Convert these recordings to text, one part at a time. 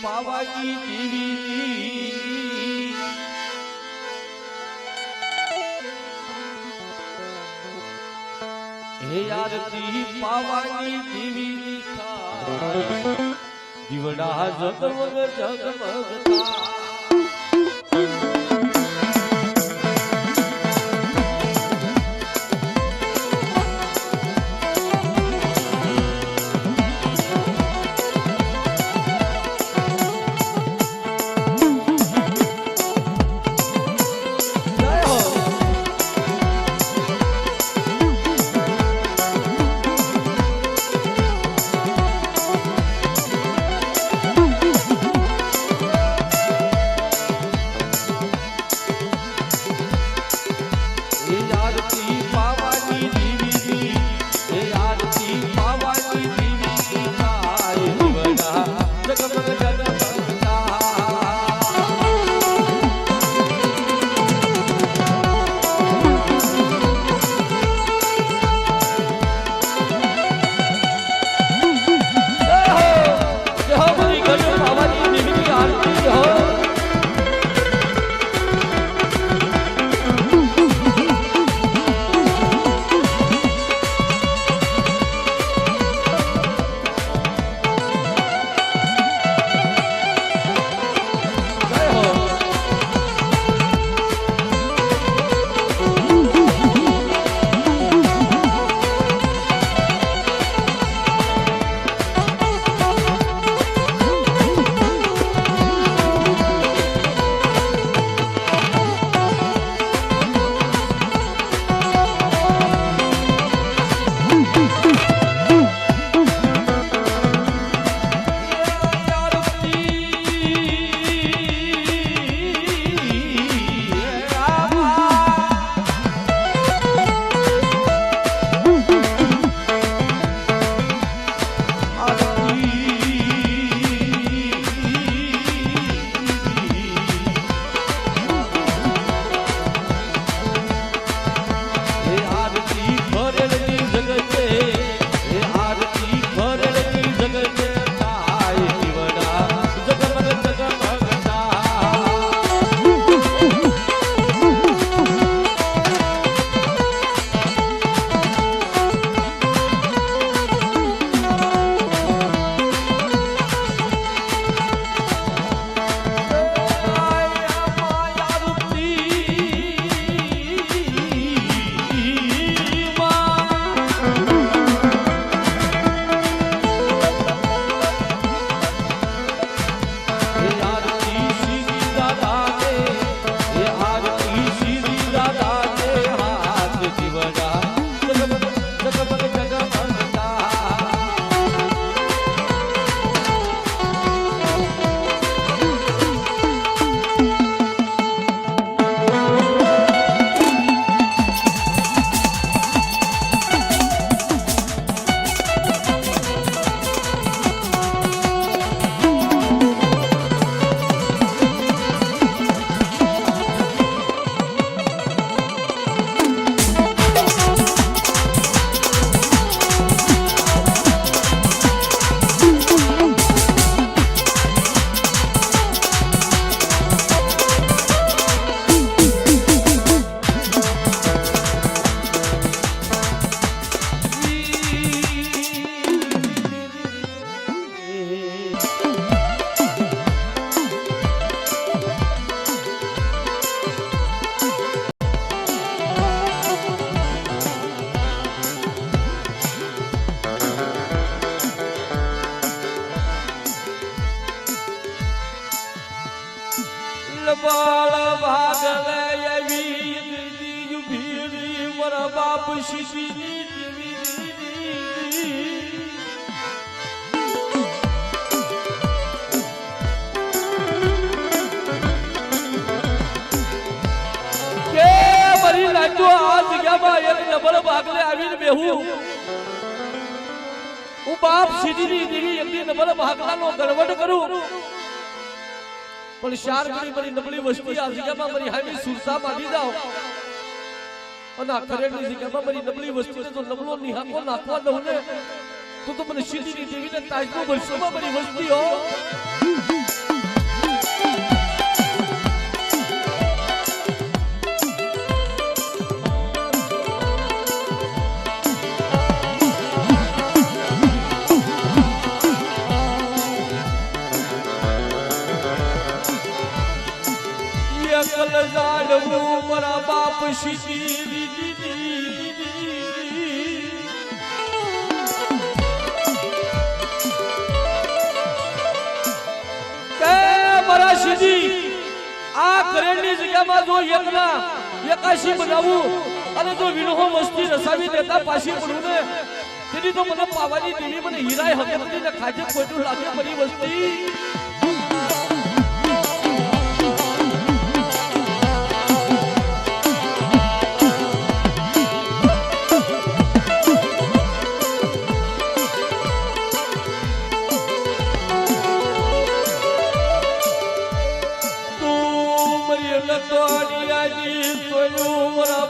પાવાની દેવી હે આરતી પાવાની દેવી દીવડા જગમગ જગમગતા બાળ ભાગલે આવી દીદી ભીડી મારા બાપ શીશી કે મારી લાજો આ જગ્યામાં એક ડબલ ભાગલે આવીને બેહું હું બાપ શીશી દેવી એકદી ડબલ ભાગલાનો ગડબડ કરું પણ ચાર ગણી મારી નબળી વસ્તી આ જગ્યામાં મારી હામી સુરસા માંડી જાઓ અને આ ખરેડની જગ્યામાં મારી નબળી વસ્તી તો નબળો નિહાકો નાખવા દઉં ને તો મને સીધી દેવીને તાજનો વર્ષોમાં મારી વસ્તી હો સીધી કે મારા સીધી આ ઘરેની જગ્યામાં જો એકના એકાશી બનાવું અને જો વિનોહો મસ્તી રસાવી દેતા પાછી પડું ને તેની તો મને પાવાની દેવી મને હીરાય હકીકતી ને ખાજે ખોટું લાગે મારી વસ્તી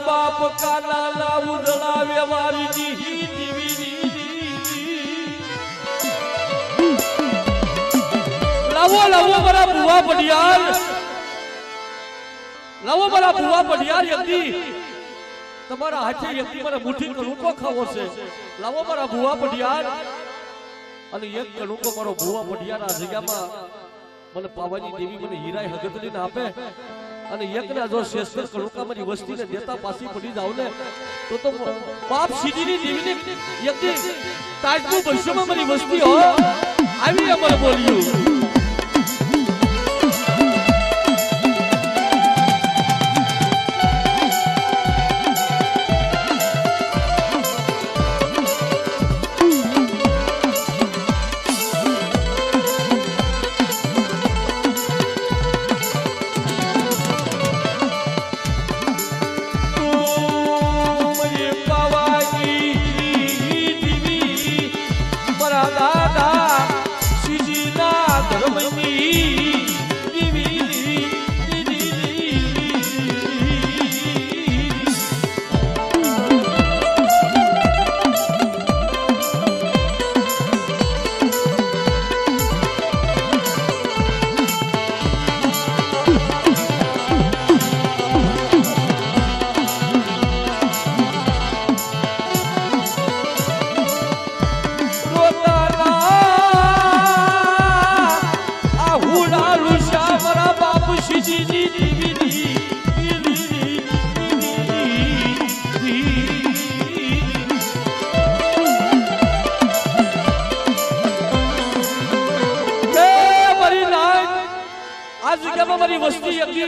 બાપ કાના લાવું દલાવે મારી લાવો લાવો મારા બુવા પડિયાર લાવો મારા બુવા પડિયાર યક્તિ તમારા હાથે યક્તિ મને મુઠ્ઠી કણુકો ખાવો છે લાવો મારા બુવા પડિયાર અને એક કણુકો મારો બુવા પડિયાર આ જગ્યામાં મને પાવાની દેવી મને હીરાય હગતલીને આપે અને એકના જો શેષકર કણુકા મારી વસ્તીને દેતા પાછી પડી જાવ ને તો બાપ સીધીની દેવીને યક્તિ તાજનું ભવિષ્યમાં મારી વસ્તી હો આવી અમારે બોલ્યું મારી વસ્તી યક્તિ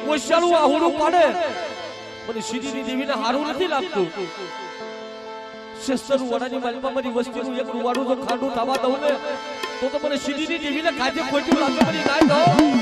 ઓશાળું આહુડું પાડે મને સીધીની દેવીને હારું નથી લાગતું શેષર વાડાની માલમાં મારી વસ્તીનું એક રૂવાડું જો ખાંડું થવા દઉં ને તો મને સીધીની દેવીને કાજે ખોટું લાગે મારી ના દો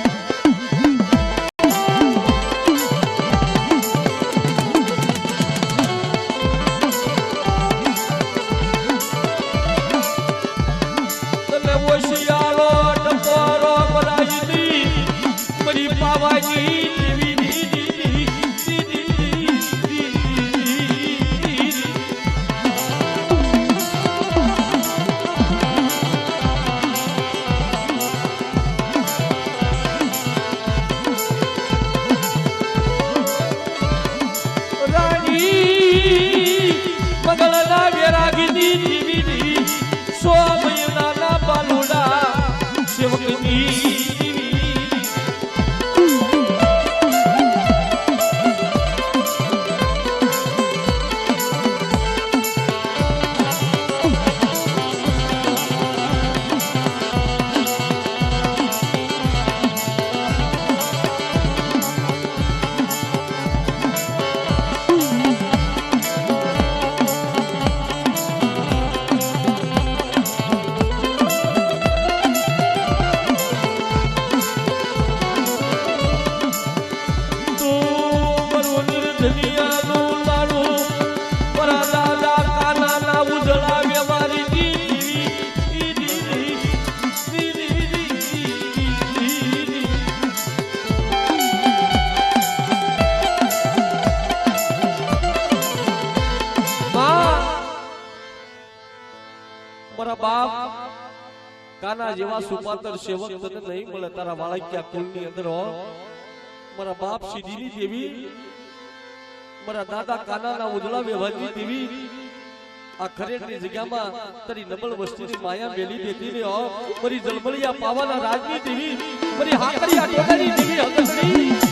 કાના જેવા સુપાતર સેવક તને નહીં મળે તારા વાળકિયા કુલની અંદર હો મારા બાપ સીધીની દેવી મારા દાદા કાનાના ઉજળા વ્યવહારની દેવી આ ખરેખરી જગ્યામાં તારી નબળ વસ્તીની માયા મેલી દેતી રે હો મારી જલમલિયા પાવાના રાજની દેવી મારી હાકરિયા ટોળાની દેવી હકસડી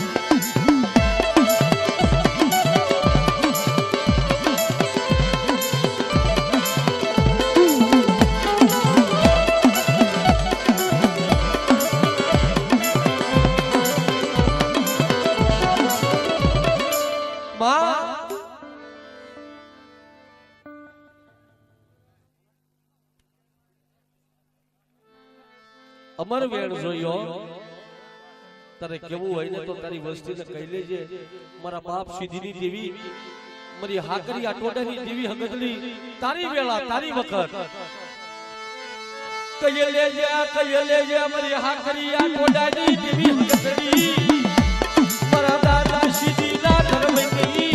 અમર વેણ જોયો તારે કેવું હોય ને તો તારી વસ્તીને કહી લેજે મારા બાપ સીધીની દેવી મારી હાકરી આ ટોડાની દેવી હગતલી તારી વેળા તારી વખત કહી લેજે મારી હાકરી આ ટોડાની દેવી હગતલી મારા દાદા સીધીના ઘરમાં ગઈ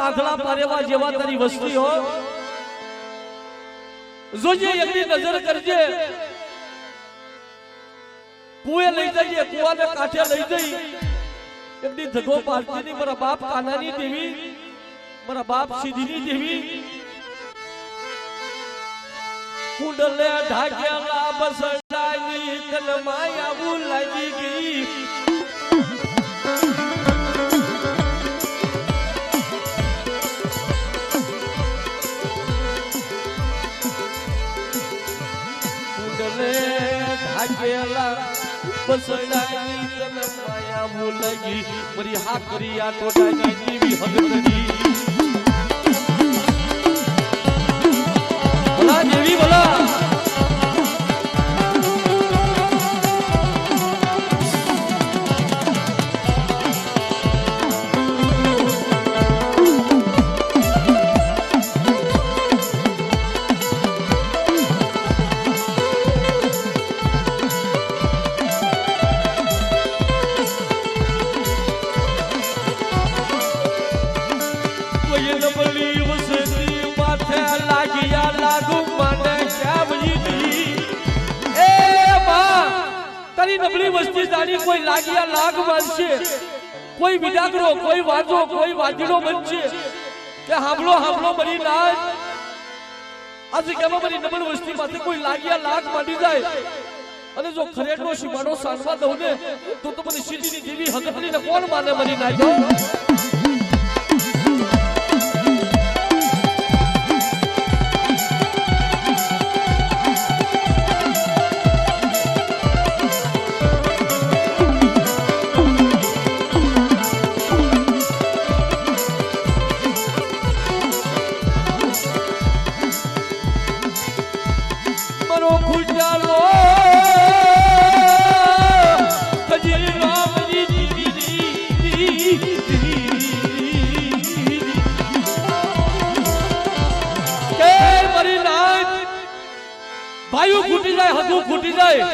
આંધળા પારેવા જેવા તારી વસ્તી હો જોજે એકની નજર કરજે કુએ લઈ જજે કુવાને કાંઠે લઈ જઈ એકની ધગો પારતીની મારા બાપ કાનાની દેવી મારા બાપ સીધીની દેવી કુંડલે ઢાકેલા બસડાની કલમાય આવું લાગી ગઈ બસડાની કલમાય આવું લાગી મારી હાકરી આ ટોડાની દેવી હગતની બોલા દેવી બોલા નબળી વસ્તી જાણી કોઈ લાગિયા લાગ બનશે કોઈ વિડાગરો કોઈ વાજો કોઈ વાજીડો બનશે કે હાંભળો મરી નાચ આજે કેમાં મરી નબળી વસ્તી માંથી કોઈ લાગિયા લાગ માંડી જાય અને જો ખરેખરો સીમાડો સાનવા દઉં ને તો મને સીધીની દેવી હગતની ને કોણ માને મરી નાખ્યો ખૂટી જાય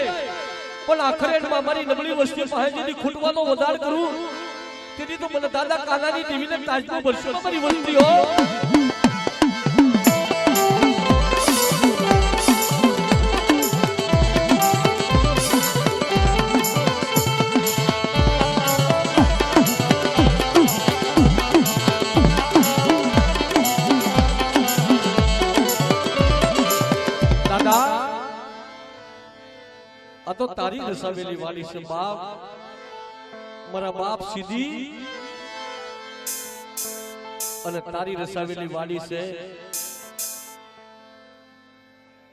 પણ આખરેમાં મારી નબળી વસ્તી પાસે જેની ખૂટવાનો વધાર કરું તેની તો મને દાદા કાનાની દેવીને તાજનો વર્ષો મારી વસ્તી હો આ તો તારી રસાવેલી વાલી છે બાપ મારા બાપ સીધી અને તારી રસાવેલી વાલી છે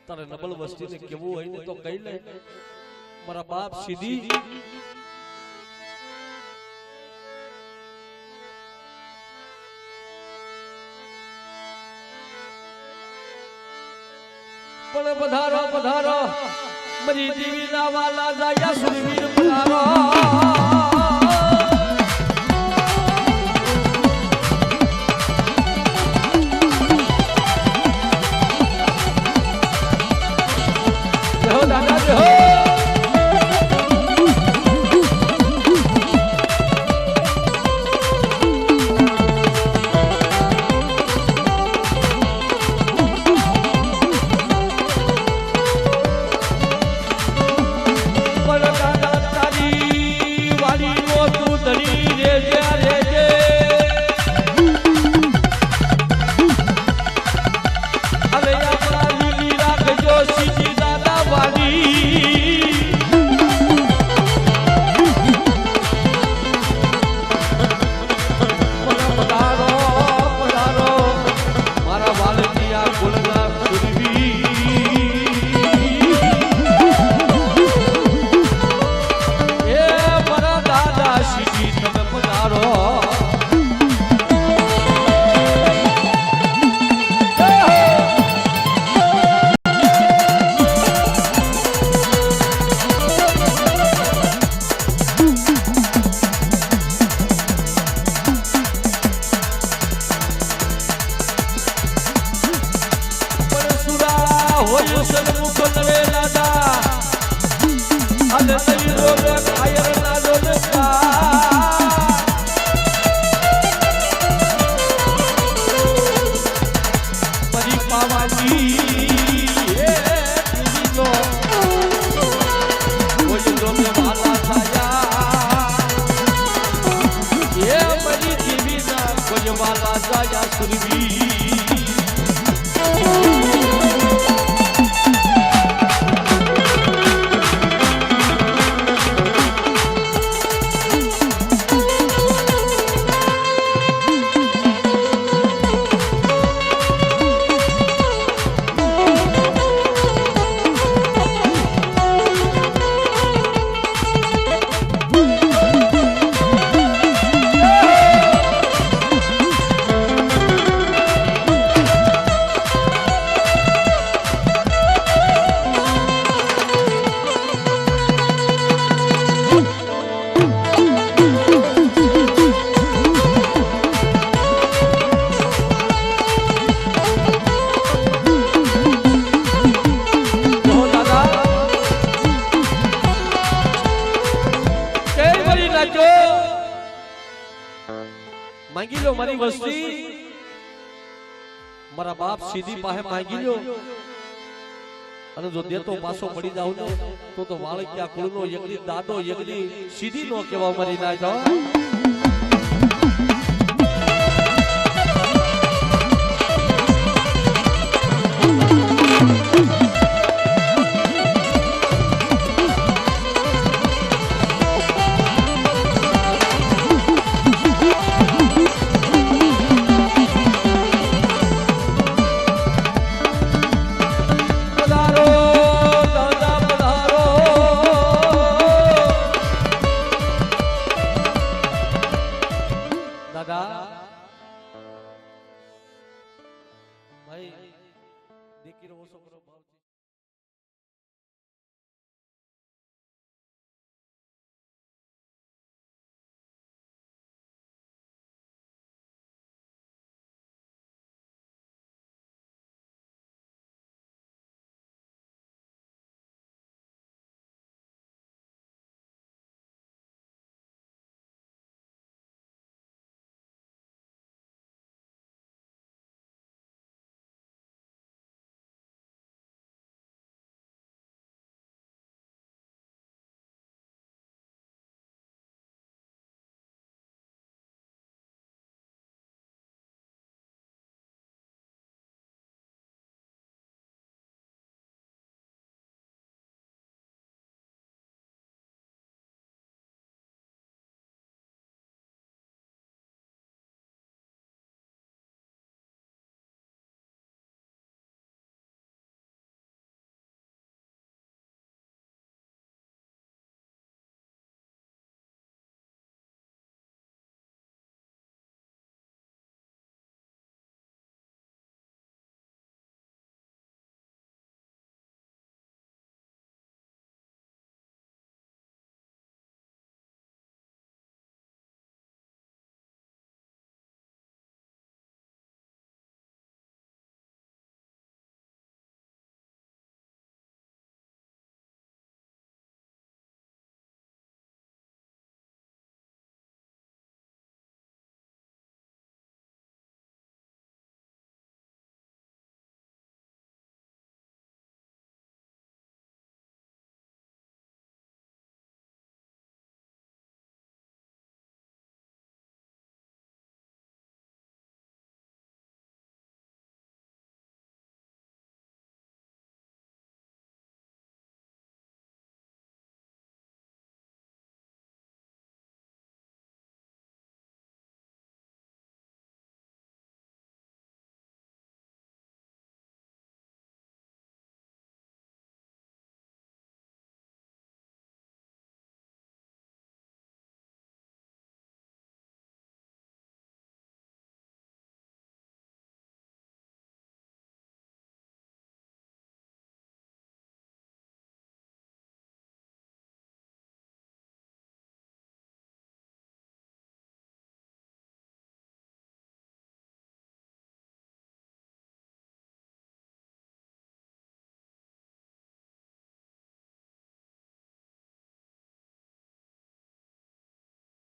તારે નબળ વસ્તીને કેવું હોય ને તો કહી લે મારા બાપ સીધી પણ પધારો પધારો મરી દેવી ના વાલા જાયા સુરવીર પધારો મુખ નવે દાદા અને નહીં રોગ કાયર ના રોગા મરી પાવાની એ દીનો કોઈ રોગ વાલા થયા એ મરી જીવીના કોઈ વાલા થયા સુરવી માંગી લો મારી વસ્તી મારા બાપ સીધી પાસે માંગી લો અને જો દેતો પાછો પડી જાવ ને તો વાળક્યા કુળનો યજ્ઞ દાદો યજ્ઞ સીધી નો કેવા મરી ના જાવ ભાઈ દેખી રહ્યો છો